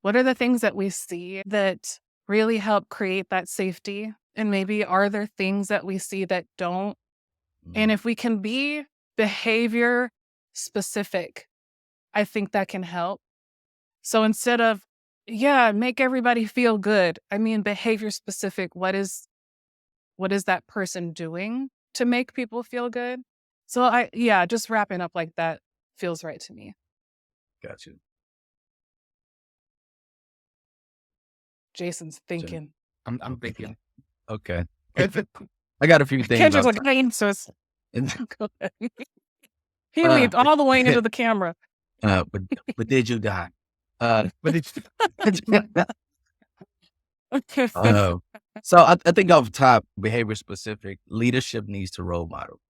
What are the things that we see that really help create that safety? And maybe are there things that we see that don't? And Mm, if we can be behavior specific, I think that can help. So instead of, yeah, make everybody feel good, I mean behavior specific. What is that person doing to make people feel good? So just wrapping up like that feels right to me. got you. Jason's Jen. thinking. I'm Okay. thinking. Okay. I got a few things Kendrick's I'll like, I so it's say. go ahead. He Uh, leaned all the way into the camera. but did you die? But it's uh, so I think off top, behavior specific leadership needs to role model,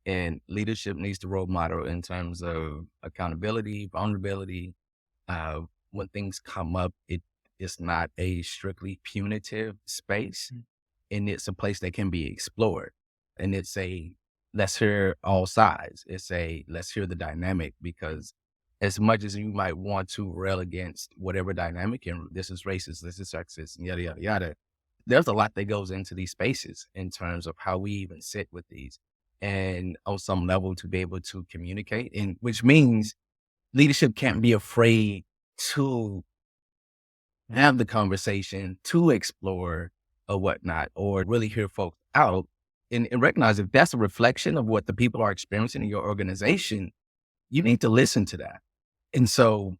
and leadership needs to role model in terms of accountability, vulnerability. Uh, when things come up, it's not a strictly punitive space, and it's a place that can be explored. And it's a let's hear all sides. It's a let's hear the dynamic, because as much as you might want to rail against whatever dynamic, and this is racist, this is sexist, and yada yada yada, there's a lot that goes into these spaces in terms of how we even sit with these, and on some level to be able to communicate, and which means leadership can't be afraid to have the conversation, to explore or whatnot, or really hear folks out, and recognize if that's a reflection of what the people are experiencing in your organization, you need to listen to that. And so,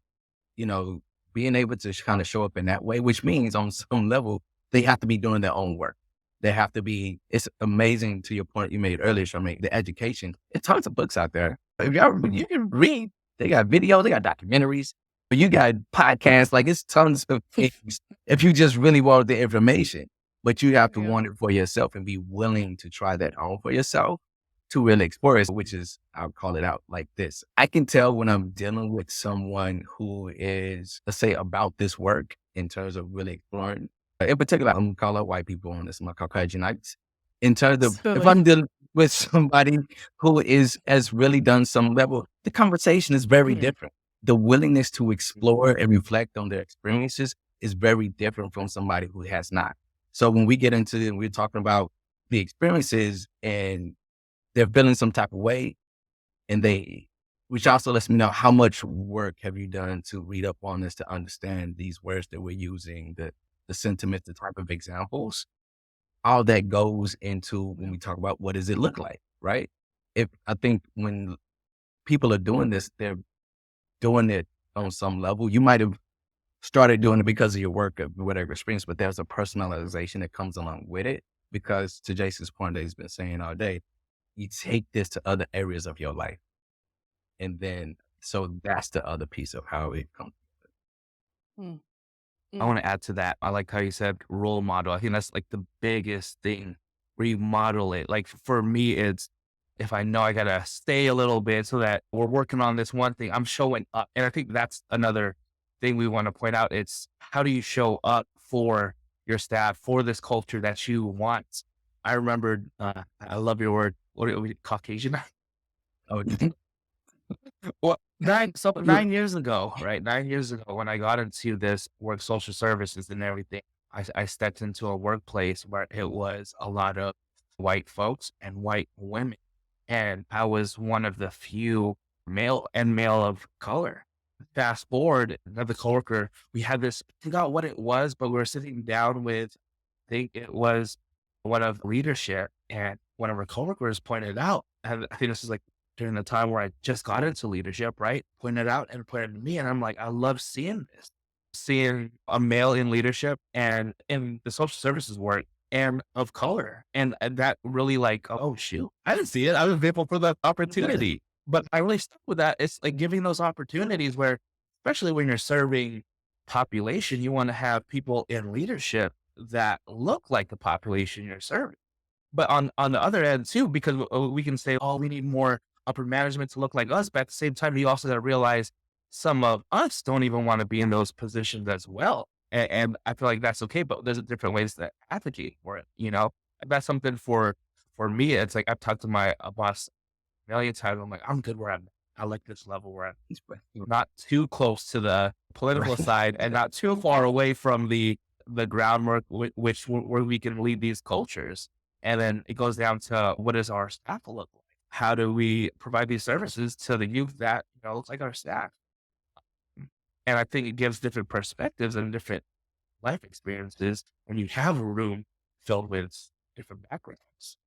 you know, being able to kind of show up in that way, which means on some level, they have to be doing their own work. They have to be, it's amazing to your point you made earlier, Charmaine, the education. There's tons of books out there. If you can read, they got videos, they got documentaries, but you got podcasts, like it's tons of things if you just really want the information. But you have to Yeah. want it for yourself and be willing to try that on for yourself to really explore it, which is, I'll call it out like this. I can tell when I'm dealing with someone who is, let's say, about this work in terms of really exploring. In particular, I'm gonna call out white people on this, my Caucasianites. In terms of if Silly. I'm dealing with somebody who has really done some level, the conversation is very different. The willingness to explore and reflect on their experiences is very different from somebody who has not. So when we get into it, we're talking about the experiences and they're feeling some type of way, and which also lets me know how much work have you done to read up on this to understand these words that we're using, the sentiments, the type of examples, all that goes into when we talk about what does it look like, right? If I think when people are doing this, they're doing it on some level. You might have started doing it because of your work or whatever experience, but there's a personalization that comes along with it. Because to Jason's point that he's been saying all day, you take this to other areas of your life. And then, so that's the other piece of how it comes. Mm, I mm. want to add to that. I like how you said role model. I think that's like the biggest thing where you model it. Like for me, it's if I know I got to stay a little bit so that we're working on this one thing, I'm showing up. And I think that's another thing we want to point out. It's how do you show up for your staff, for this culture that you want? I remembered, I love your word. What are we, Caucasian? Oh, Well, 9 years ago, right? 9 years ago, when I got into this work social services and everything, I stepped into a workplace where it was a lot of white folks and white women. And I was one of the few male of color. Fast forward, another coworker, we had this, I forgot what it was, but we were sitting down with, I think it was one of leadership, and one of our coworkers pointed out, and I think this is like during the time where I just got into leadership, right? Pointed out and pointed to me. And I'm like, I love seeing this, seeing a male in leadership and in the social services work and of color. And that really like, oh, shoot, I didn't see it. I was grateful for the opportunity. But I really stuck with that. It's like giving those opportunities where, especially when you're serving population, you want to have people in leadership that look like the population you're serving. But on the other end too, because we can say, oh, we need more upper management to look like us. But at the same time, you also got to realize some of us don't even want to be in those positions as well. And I feel like that's okay, but there's different ways to advocate for it. And that's something for me. It's like I've talked to my boss a million times. I'm like, I'm good where I'm at. I like this level where I'm Right. not too close to the political side and not too far away from the groundwork where we can lead these cultures. And then it goes down to what does our staff look like? How do we provide these services to the youth that looks like our staff? And I think it gives different perspectives and different life experiences when you have a room filled with different backgrounds.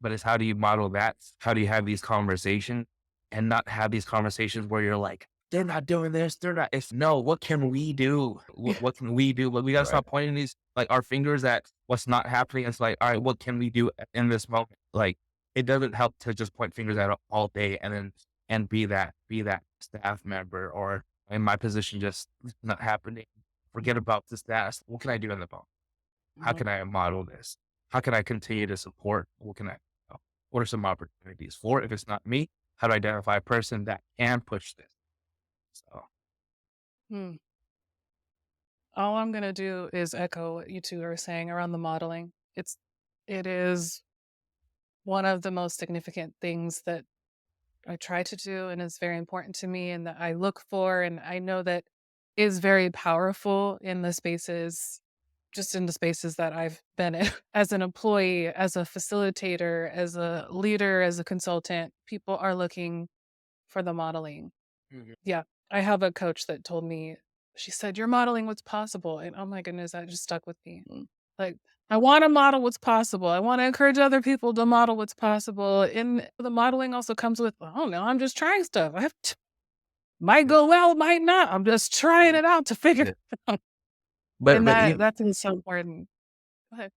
But it's how do you model that? How do you have these conversations and not have these conversations where you're like, they're not doing this, they're not. It's no, what can we do? Yeah. What can we do? But we gotta Right. stop pointing these like our fingers at what's not happening. It's like, all right, what can we do in this moment? Like it doesn't help to just point fingers at it all day and be that staff member or in my position just not happening. Forget about the status. What can I do in the moment? How Mhm. can I model this? How can I continue to support? What are some opportunities for it? If it's not me, how to identify a person that can push this? So, Hmm. All I'm gonna do is echo what you two are saying around the modeling. It is one of the most significant things that I try to do and is very important to me and that I look for and I know that is very powerful in the spaces just in the spaces that I've been in as an employee, as a facilitator, as a leader, as a consultant. People are looking for the modeling. mhm. Yeah. I have a coach that told me, she said, "You're modeling what's possible." And oh my goodness, that just stuck with me. Like, I want to model what's possible. I want to encourage other people to model what's possible. And the modeling also comes with, I don't know, I'm just trying stuff. Might Yeah. go well, might not. I'm just trying Yeah. it out to figure Yeah. it out. But And but even that's so important. Go ahead.